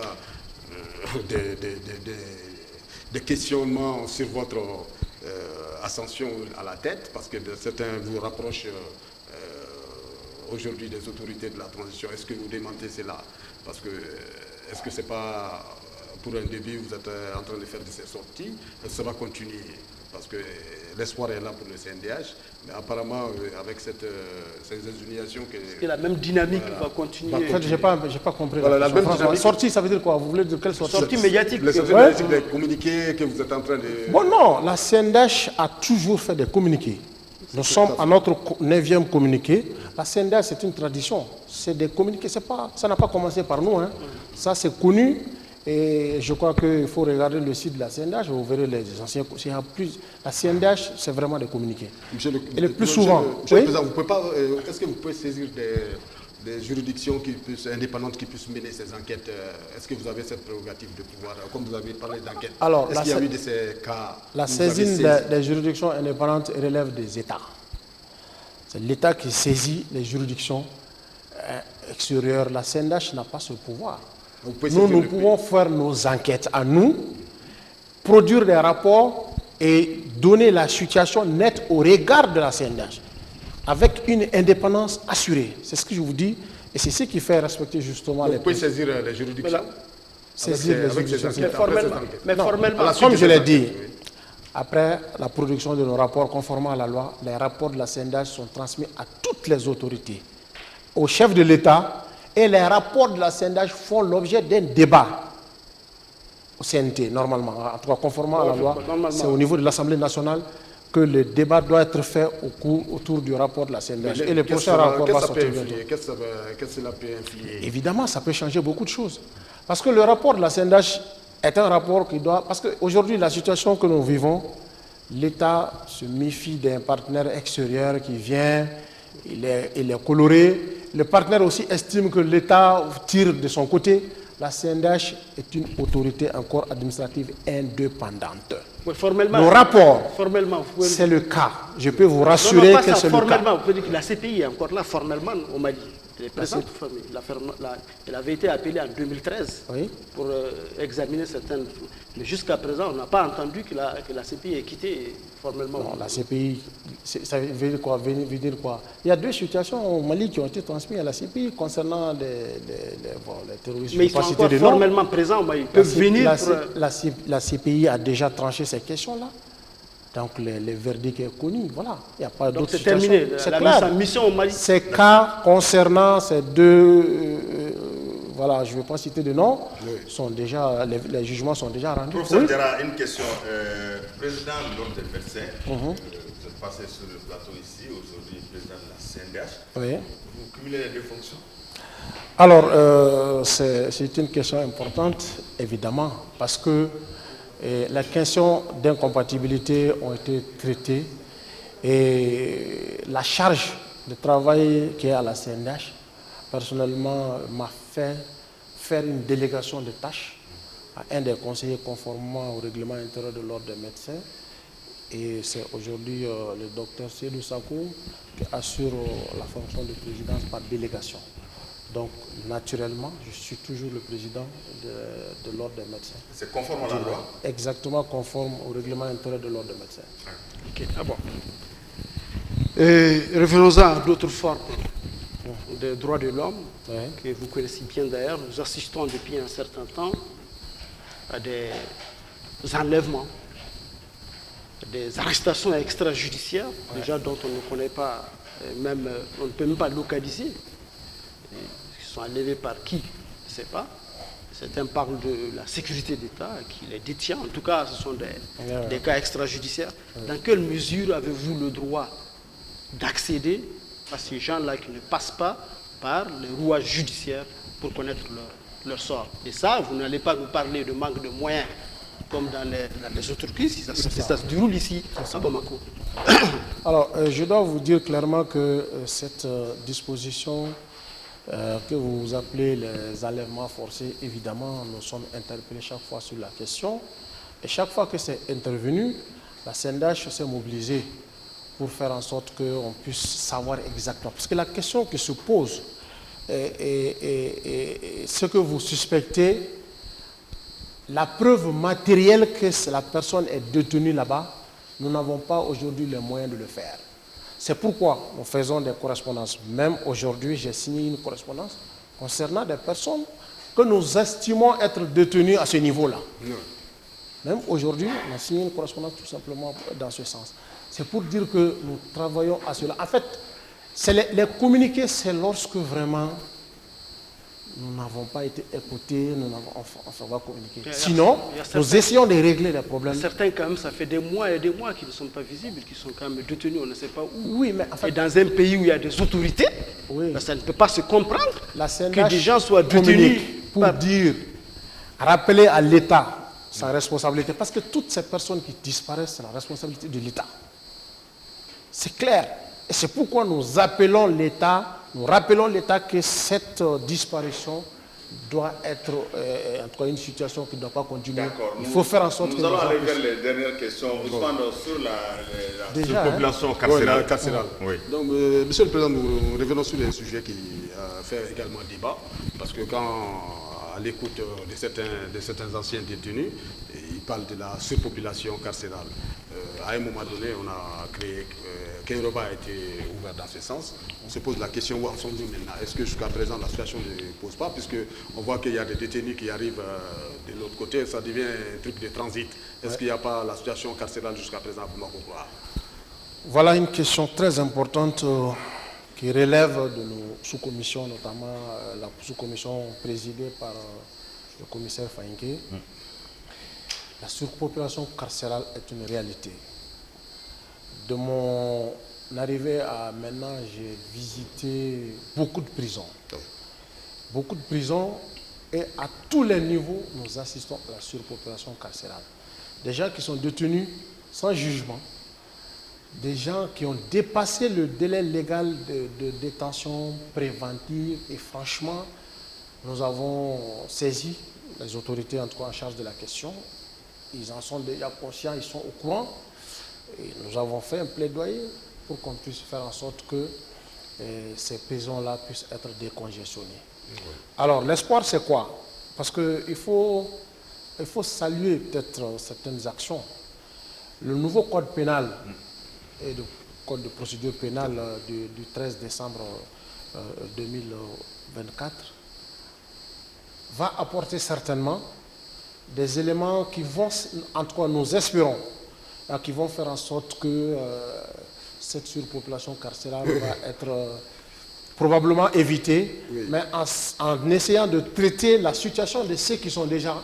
des questionnements sur votre ascension à la tête, parce que certains vous rapprochent aujourd'hui des autorités de la transition. Est-ce que vous démentez cela? Parce que, est-ce que ce n'est pas pour un début, vous êtes en train de faire de ces sorties, ça va continuer? Parce que l'espoir est là pour le CNDH, mais apparemment, avec ces insinuations que... Est-ce que la même dynamique va continuer? En fait, je n'ai pas compris. Voilà, la même Franchement, dynamique. sortie, ça veut dire quoi? Vous voulez dire quelle sortie? Sortie médiatique. Les sorties Ouais. médiatiques, les communiqués que vous êtes en train de... Bon, non, la CNDH a toujours fait des communiqués. Nous sommes à notre 9e communiqué. La CNDH, c'est une tradition. C'est des communiqués. Ça n'a pas commencé par nous. Hein. Ça, c'est connu. Et je crois qu'il faut regarder le site de la CNDH. Vous verrez les anciens. La CNDH, c'est vraiment des communiqués. Et le plus souvent. Monsieur le Oui? Président, vous pouvez pas, est-ce que vous pouvez saisir des juridictions indépendantes qui puissent mener ces enquêtes? Est-ce que vous avez cette prérogative de pouvoir, comme vous avez parlé d'enquête, Alors, est-ce qu'il y a eu de ces cas? La où vous avez saisine saisi? des juridictions indépendantes relève des États. C'est l'État qui saisit les juridictions extérieures. La CNDH n'a pas ce pouvoir. Vous pouvez Nous, saisir nous le pouvons faire nos enquêtes à nous, produire des rapports et donner la situation nette au regard de la CNDH, avec une indépendance assurée. C'est ce que je vous dis, et c'est ce qui fait respecter justement les Vous pouvez principes. saisir les juridictions? Saisir les avec ces juridictions. enquêtes, Mais après ces formellement. enquêtes. Mais Non, formellement. à la suite Comme de je ces l'ai enquêtes, dit, oui. après la production de nos rapports conformément à la loi, les rapports de la CNDH sont transmis à toutes les autorités, au chef de l'État, et les rapports de la CNDH font l'objet d'un débat au CNT, normalement. En tout cas, conformément à la loi, Normalement. c'est au niveau de l'Assemblée nationale que le débat doit être fait autour du rapport de la CNDH. Et le prochain rapport va sortir bientôt. Qu'est-ce que cela peut influer? Évidemment, ça peut changer beaucoup de choses. Parce que le rapport de la CNDH est un rapport qui doit... Parce qu'aujourd'hui, la situation que nous vivons, l'État se méfie d'un partenaire extérieur qui vient, il est coloré. Le partenaire aussi estime que l'État tire de son côté. La CNDH est une autorité encore administrative indépendante. Oui, formellement. Nos rapports, Formellement, vous pouvez... c'est le cas. Je peux vous Non, rassurer pas que ça, c'est le cas. formellement, vous pouvez dire que la CPI est encore là, formellement, on m'a dit. Elle est présente, elle avait été appelée en 2013 Oui. pour examiner certaines... Mais jusqu'à présent, on n'a pas entendu que la CPI ait quitté formellement. Non, la CPI, ça veut dire quoi? Veut dire quoi? Il y a deux situations au Mali qui ont été transmises à la CPI concernant les terroristes. Mais Je ils ne sont vais pas encore citer de nom. formellement présents, mais ils peuvent venir pour... La CPI a déjà tranché ces questions-là. Donc le verdict est connu. Voilà. Il n'y a pas Donc d'autre c'est situation. terminé. C'est La clair. mission au Mali. Ces cas concernant ces deux, voilà, je ne vais pas citer de nom, sont déjà, les jugements sont déjà rendus. Professeur Oui. Diarra, une question. Président de l'Ordre des médecins, vous êtes passé sur le plateau ici, aujourd'hui président de la CNDH. Oui. Vous cumulez les deux fonctions? Alors, c'est une question importante, évidemment, parce que les questions d'incompatibilité ont été traitées et la charge de travail qui est à la CNDH, personnellement, m'a fait faire une délégation de tâches à un des conseillers conformément au règlement intérieur de l'Ordre des médecins Et c'est aujourd'hui le docteur Seydou Sakou qui assure la fonction de présidence par délégation. Donc, naturellement, je suis toujours le président de l'Ordre des médecins. C'est conforme à la loi? Exactement conforme au règlement intérieur de l'Ordre des médecins. Ok, bon. Revenons-en à d'autres formes de droits de l'homme, que vous connaissez bien d'ailleurs. Nous assistons depuis un certain temps à des enlèvements, des arrestations extrajudiciaires, déjà dont on ne connaît pas, même, on ne peut même pas localiser. Ils sont enlevés par qui? Je ne sais pas. Certains parlent de la sécurité d'État qui les détient. En tout cas, ce sont des cas extrajudiciaires. Dans quelle mesure avez-vous le droit d'accéder à ces gens-là qui ne passent pas par les rouages judiciaires pour connaître leur sort? Et ça, vous n'allez pas nous parler de manque de moyens comme dans les autres crises. Ça se déroule ici, à Bamako. Alors, je dois vous dire clairement que cette disposition que vous appelez les enlèvements forcés, évidemment, nous sommes interpellés chaque fois sur la question. Et chaque fois que c'est intervenu, la CNDH s'est mobilisée pour faire en sorte qu'on puisse savoir exactement. Parce que la question qui se pose, et ce que vous suspectez, la preuve matérielle que la personne est détenue là-bas, nous n'avons pas aujourd'hui les moyens de le faire. C'est pourquoi nous faisons des correspondances. Même aujourd'hui, j'ai signé une correspondance concernant des personnes que nous estimons être détenues à ce niveau-là. Même aujourd'hui, on a signé une correspondance tout simplement dans ce sens. C'est pour dire que nous travaillons à cela. En fait, les communiqués, c'est lorsque vraiment nous n'avons pas été écoutés, on va communiquer. Sinon, nous essayons de régler les problèmes. Certains, quand même, ça fait des mois et des mois qu'ils ne sont pas visibles, qu'ils sont quand même détenus, on ne sait pas où. Oui, mais en fait, et dans un pays où il y a des autorités, ça ne peut pas se comprendre que des gens soient détenus pour dire, rappeler à l'État sa responsabilité. Parce que toutes ces personnes qui disparaissent, c'est la responsabilité de l'État. C'est clair. Et c'est pourquoi nous appelons l'État, nous rappelons l'État que cette disparition doit être une situation qui ne doit pas continuer. Il faut faire en sorte que... Nous allons aller vers les dernières questions. Ousmane, sur la population carcérale. Oui. Donc, Monsieur le Président, nous revenons sur les sujets qui font également débat. Parce que quand, à l'écoute de certains anciens détenus, ils parlent de la surpopulation carcérale. À un moment donné, on a créé... qu'un repas a été ouvert dans ce sens. On se pose la question, où en sommes-nous maintenant? Est-ce que jusqu'à présent la situation ne pose pas, puisqu'on voit qu'il y a des détenus qui arrivent de l'autre côté, ça devient un truc de transit. Est-ce qu'il n'y a pas la situation carcérale jusqu'à présent pour Bamako? Voilà une question très importante qui relève de nos sous-commissions, notamment la sous-commission présidée par le commissaire Fainké. La surpopulation carcérale est une réalité. De mon arrivée à maintenant, j'ai visité beaucoup de prisons. Beaucoup de prisons et à tous les niveaux, nous assistons à la surpopulation carcérale. Des gens qui sont détenus sans jugement, des gens qui ont dépassé le délai légal de détention préventive et franchement, nous avons saisi les autorités en tout cas en charge de la question. Ils en sont déjà conscients, ils sont au courant. Et nous avons fait un plaidoyer pour qu'on puisse faire en sorte que ces prisons-là puissent être décongestionnées. Alors, l'espoir, c'est quoi? Parce qu'il faut saluer peut-être certaines actions. Le nouveau code pénal et le code de procédure pénale du 13 décembre 2024 va apporter certainement des éléments qui vont, en tout cas nous espérons, qui vont faire en sorte que cette surpopulation carcérale va être probablement évitée, mais en essayant de traiter la situation de ceux qui sont déjà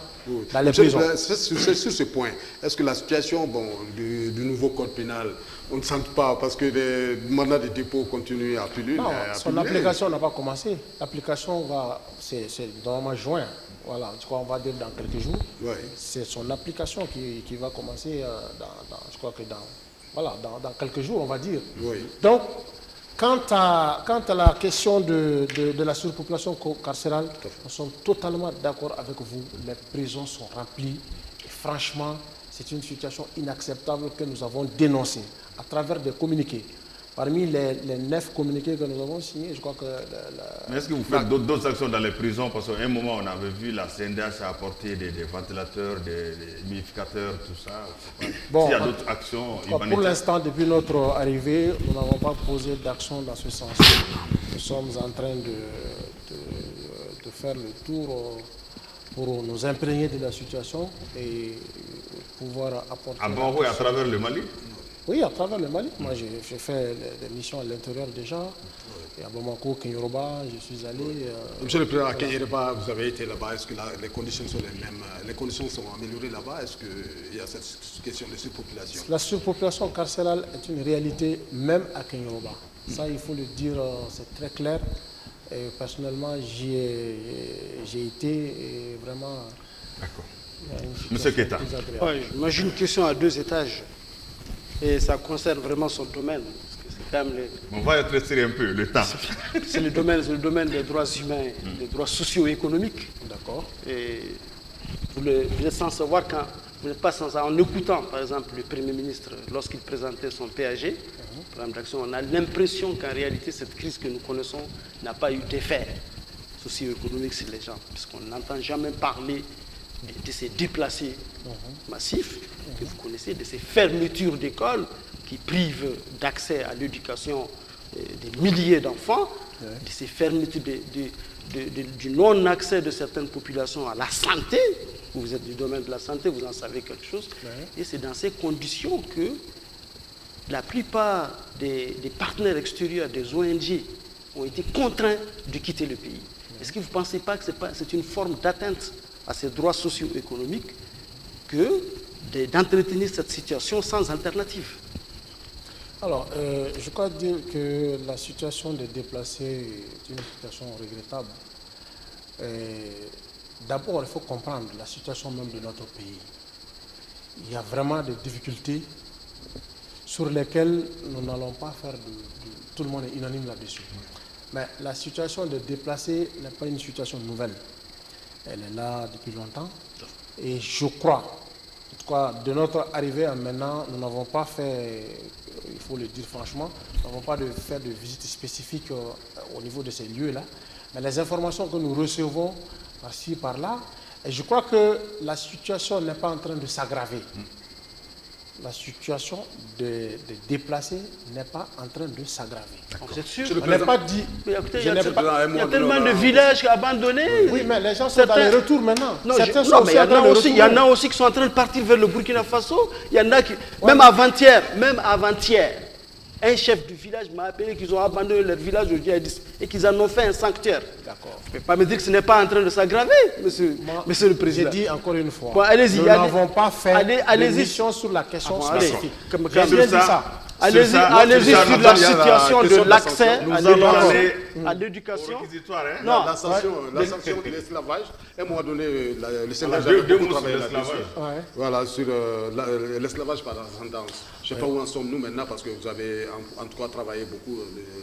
dans les prisons. Sur ce point, est-ce que la situation du nouveau code pénal, on ne sent pas, parce que les mandats de dépôt continuent à puller? Non, son application n'a pas commencé. L'application c'est normalement juin. Voilà, je crois qu'on va dire dans quelques jours. Oui. C'est son application qui va commencer je crois que dans quelques jours, on va dire. Oui. Donc, quant à la question de la surpopulation carcérale, nous sommes totalement d'accord avec vous. Les prisons sont remplies. Et franchement, C'est une situation inacceptable que nous avons dénoncée à travers des communiqués. Parmi les 9 communiqués que nous avons signés, je crois que... Mais est-ce que vous faites d'autres actions dans les prisons? Parce qu'à un moment, on avait vu la CNDH apporter des ventilateurs, des humidificateurs, tout ça. Bon, s'il y a d'autres actions pour l'instant, depuis notre arrivée, nous n'avons pas posé d'action dans ce sens. Nous sommes en train de faire le tour pour nous imprégner de la situation et pouvoir apporter... À Bangui, à travers le Mali? Oui, à travers le Mali. Moi, j'ai fait des missions à l'intérieur déjà. Et à Bamako, Kenyoroba, je suis allé... Monsieur le Président, à Kenyoroba, vous avez été là-bas. Est-ce que les conditions sont les mêmes? Les conditions sont améliorées là-bas? Est-ce qu'il y a cette question de surpopulation? La surpopulation carcérale est une réalité même à Kenyoroba. Ça, il faut le dire, c'est très clair. Et personnellement, j'y ai été et vraiment... D'accord. Monsieur Keita. Moi, j'ai une question à 2 étages. Et ça concerne vraiment son domaine. Parce que c'est quand même On va restreindre un peu le temps. C'est le domaine des droits humains, des droits socio-économiques. D'accord. Et vous êtes sans savoir quand vous n'êtes pas sans savoir, en écoutant par exemple le Premier ministre lorsqu'il présentait son PAG, programme d'action, on a l'impression qu'en réalité cette crise que nous connaissons n'a pas eu d'effet socio-économique sur les gens, puisqu'on n'entend jamais parler de ces déplacés massifs que vous connaissez, de ces fermetures d'écoles qui privent d'accès à l'éducation des milliers d'enfants, de ces fermetures, du non-accès de certaines populations à la santé. Vous êtes du domaine de la santé, vous en savez quelque chose. Et c'est dans ces conditions que la plupart des partenaires extérieurs, des ONG, ont été contraints de quitter le pays. Est-ce que vous ne pensez pas que c'est une forme d'atteinte à ces droits socio-économiques que d'entretenir cette situation sans alternative? Alors, je crois dire que la situation des déplacés est une situation regrettable. D'abord, il faut comprendre la situation même de notre pays. Il y a vraiment des difficultés sur lesquelles nous n'allons pas faire tout le monde est unanime là-dessus. Mais la situation des déplacés n'est pas une situation nouvelle. Elle est là depuis longtemps. Et je crois, en tout cas, de notre arrivée à maintenant, nous n'avons pas fait, il faut le dire franchement, nous n'avons pas fait de visite spécifique au niveau de ces lieux-là. Mais les informations que nous recevons par-ci, par-là, et je crois que la situation n'est pas en train de s'aggraver. La situation des déplacés n'est pas en train de s'aggraver. Vous êtes sûr? On n'est pas dit... Il y a tellement de villages abandonnés. Oui, mais les gens sont dans les retours maintenant. Non, mais il y en a aussi qui sont en train de partir vers le Burkina Faso. Il y en a qui, même avant-hier, un chef du village m'a appelé qu'ils ont abandonné leur village au djihadisme et qu'ils en ont fait un sanctuaire. D'accord. Vous ne pouvez pas me dire que ce n'est pas en train de s'aggraver, monsieur le Président. J'ai dit encore une fois, bon, nous n'avons pas fait d'émission sur la question spécifique. J'ai bien dit ça. Allez-y sur la situation de l'accès à l'éducation. Non, la sanction de l'esclavage. À un moment donné, le Sénat a beaucoup travaillé là-dessus. Voilà, sur l'esclavage par ascendance. Je ne sais pas où en sommes-nous maintenant, parce que vous avez en tout cas travaillé beaucoup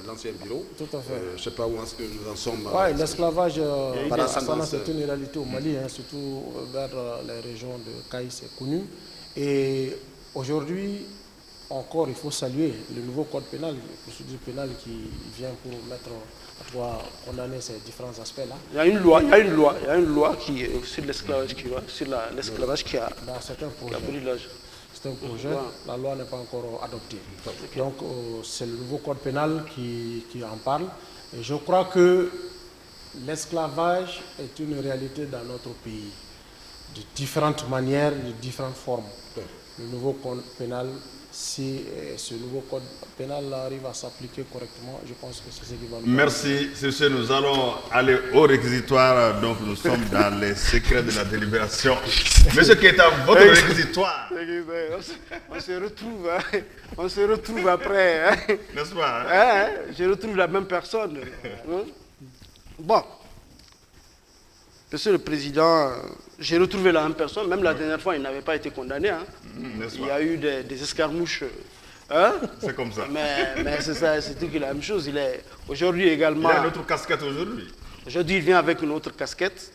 l'ancien bureau. Tout à fait. Je ne sais pas où est-ce que nous en sommes. Oui, l'esclavage par ascendance, c'est une réalité au Mali, surtout vers les régions de Caïs, c'est connu. Et aujourd'hui, encore, il faut saluer le nouveau code pénal, le procédure pénale qui vient pour condamner ces différents aspects-là. Il y a une loi qui sur l'esclavage qui a pris l'âge. C'est un projet, la loi n'est pas encore adoptée. Donc c'est le nouveau code pénal qui en parle. Et je crois que l'esclavage est une réalité dans notre pays, de différentes manières, de différentes formes. Le nouveau code pénal, si ce nouveau code pénal arrive à s'appliquer correctement, je pense que c'est ce qui va nous... Merci. Sur ce, nous allons aller au réquisitoire. Donc, nous sommes dans les secrets de la délibération. Monsieur Keita, votre réquisitoire. On se retrouve après. N'est-ce pas? Je retrouve la même personne. Bon. Monsieur le Président, j'ai retrouvé la même personne. Même la dernière fois, il n'avait pas été condamné. Il y a eu des escarmouches. C'est comme ça. Mais c'est ça, c'est la même chose. Il est aujourd'hui également... Il a une autre casquette aujourd'hui. Aujourd'hui, il vient avec une autre casquette.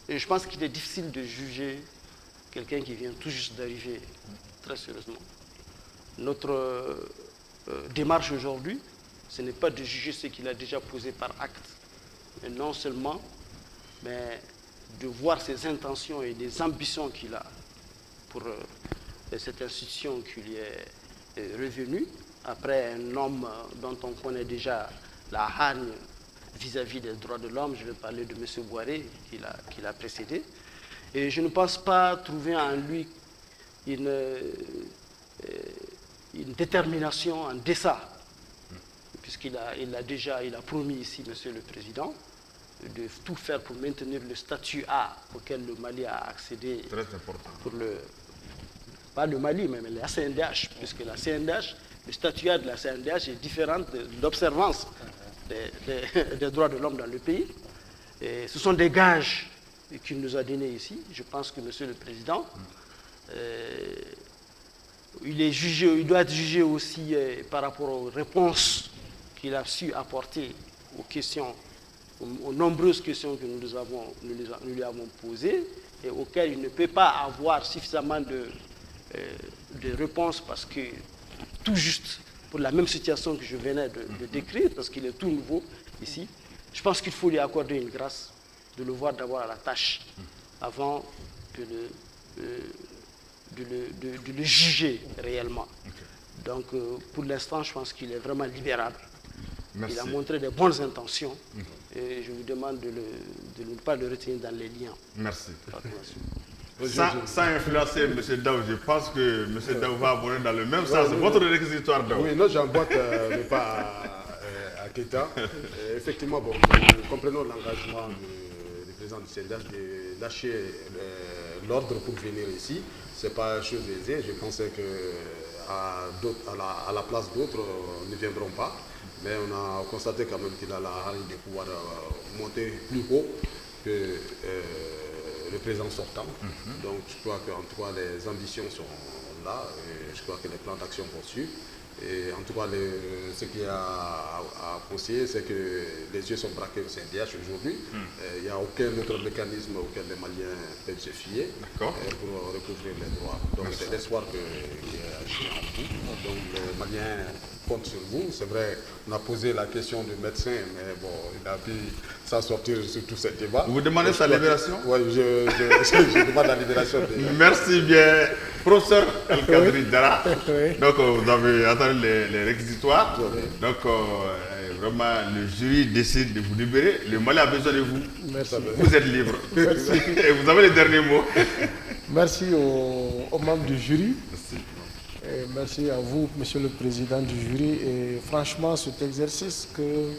Et je pense qu'il est difficile de juger quelqu'un qui vient tout juste d'arriver, très sérieusement. Notre démarche aujourd'hui, ce n'est pas de juger ce qu'il a déjà posé par acte, mais non seulement, mais de voir ses intentions et les ambitions qu'il a pour cette institution qui lui est revenue, après un homme dont on connaît déjà la hargne vis-à-vis des droits de l'homme. Je vais parler de M. Boiré, qui l'a précédé. Et je ne pense pas trouver en lui une détermination en deçà, puisqu'il a promis ici, Monsieur le Président, de tout faire pour maintenir le statut A auquel le Mali a accédé. Très important. Pas le Mali, mais la CNDH, puisque la CNDH, le statut A de la CNDH est différent de l'observance des droits de l'homme dans le pays. Et ce sont des gages qu'il nous a donnés ici. Je pense que Monsieur le Président, il doit être jugé aussi par rapport aux réponses qu'il a su apporter aux questions, aux nombreuses questions que nous lui avons posées et auxquelles il ne peut pas avoir suffisamment de réponses parce que tout juste pour la même situation que je venais de décrire, parce qu'il est tout nouveau ici, je pense qu'il faut lui accorder une grâce, de le voir d'abord à la tâche avant de le juger réellement. Okay. Donc pour l'instant, je pense qu'il est vraiment libérable. Merci. Il a montré de bonnes intentions et je vous demande de ne pas le retenir dans les liens. Merci. Sans influencer M. Daou, je pense que M. Daou va abonner dans le même sens. Votre réquisitoire, Daou. Oui, non, j'emboîte le pas à Keita. Effectivement, bon, nous comprenons l'engagement du président du CNDH de lâcher l'ordre pour venir ici. Ce n'est pas chose aisée. Je pensais qu'à la place d'autres ne viendront pas. Mais on a constaté quand même qu'il a la hargne de pouvoir monter plus haut que le président sortant. Donc je crois qu'en tout cas les ambitions sont là et je crois que les plans d'action poursuivent. Et en tout cas ce qui a à conseiller, c'est que les yeux sont braqués au CNDH aujourd'hui. Il n'y a aucun autre mécanisme auquel les Maliens peuvent se fier pour recouvrir les droits. Donc c'est l'espoir qui est agité en vous. Donc les Maliens comptent sur vous. C'est vrai, on a posé la question du médecin, mais bon, il a pu s'en sortir sur tout ce débat. Vous demandez sa libération? Oui, je demande la libération. Merci bien, professeur Al-Kadri Dara. Donc vous avez attendu les réquisitoires. Donc vraiment, le jury décide de vous libérer. Le Mali a besoin de vous. Merci. Vous êtes libre. Merci. Et vous avez les derniers mots. Merci aux membres du jury. Merci. Et merci à vous, Monsieur le Président du jury. Et franchement, cet exercice que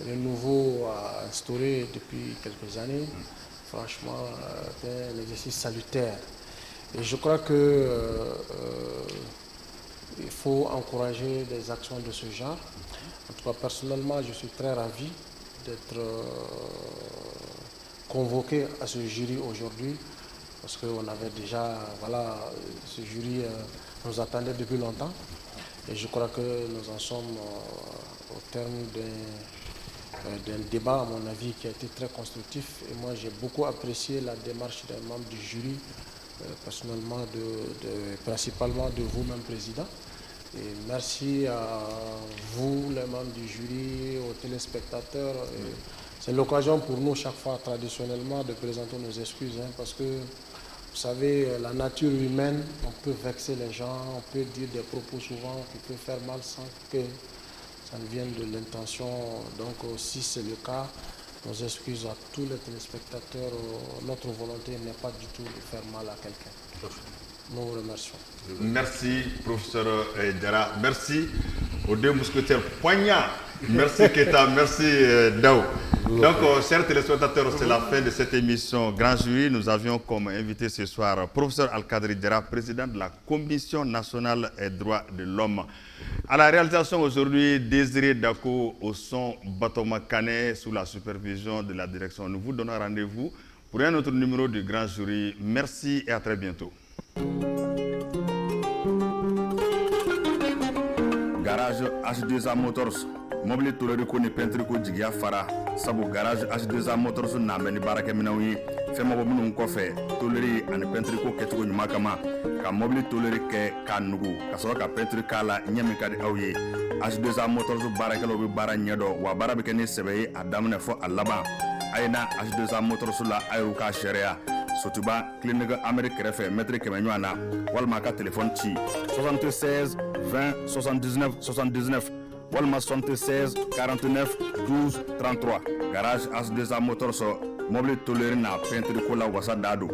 le nouveau a instauré depuis quelques années, franchement, est un exercice salutaire. Et je crois que il faut encourager des actions de ce genre. En tout cas, personnellement, je suis très ravi d'être convoqué à ce jury aujourd'hui, parce qu'on avait déjà, voilà, ce jury nous attendait depuis longtemps. Et je crois que nous en sommes au terme d'un débat, à mon avis, qui a été très constructif. Et moi, j'ai beaucoup apprécié la démarche des membres du jury, personnellement, principalement de vous-même, Président. Et merci à vous, les membres du jury, aux téléspectateurs. C'est l'occasion pour nous, chaque fois, traditionnellement, de présenter nos excuses, parce que, vous savez, la nature humaine, on peut vexer les gens, on peut dire des propos souvent qui peuvent faire mal sans que ça ne vienne de l'intention. Donc, si c'est le cas, nos excuses à tous les téléspectateurs. Notre volonté n'est pas du tout de faire mal à quelqu'un. Nous vous remercions. Merci, professeur Dara. Merci aux deux mousquetaires poignards. Merci Keita, merci Daou. Donc, chers téléspectateurs, c'est la fin de cette émission Grand Jury. Nous avions comme invité ce soir professeur Al-Kadri Dara, président de la Commission nationale des droits de l'homme. À la réalisation aujourd'hui, Désiré Dako, au son Batoma Kane, sous la supervision de la direction. Nous vous donnons rendez-vous pour un autre numéro du Grand Jury. Merci et à très bientôt. Garage H2A Motors, mobili toleri ko ni peinture ko jigiya fara sabu garage H2A Motors n'a mɛn ni baarakɛminɛw ye fɛn mabɔ minnu kɔfɛ toleri ani peinture ko kɛcogo ɲuman kama ka mobili toleri kɛ k'a nugu ka sɔrɔ ka peinture k'a la ɲɛ min ka di aw ye. H2A Motors baarakɛlaw bɛ baara ɲɛdɔn wa baara bɛ kɛ ni sɛbɛ ye a daminɛ fɔ a laban. A ye na H2A Motors la a y'u ka sariya Sotuba clinique Amérique kɛrɛfɛ mètre 100 ɲɔgɔn na walima ka téléphone ci 76 20 79 79 walima 76 49 12 33 garage H2A Motors mobile toleri na peinture ko la wasa dado.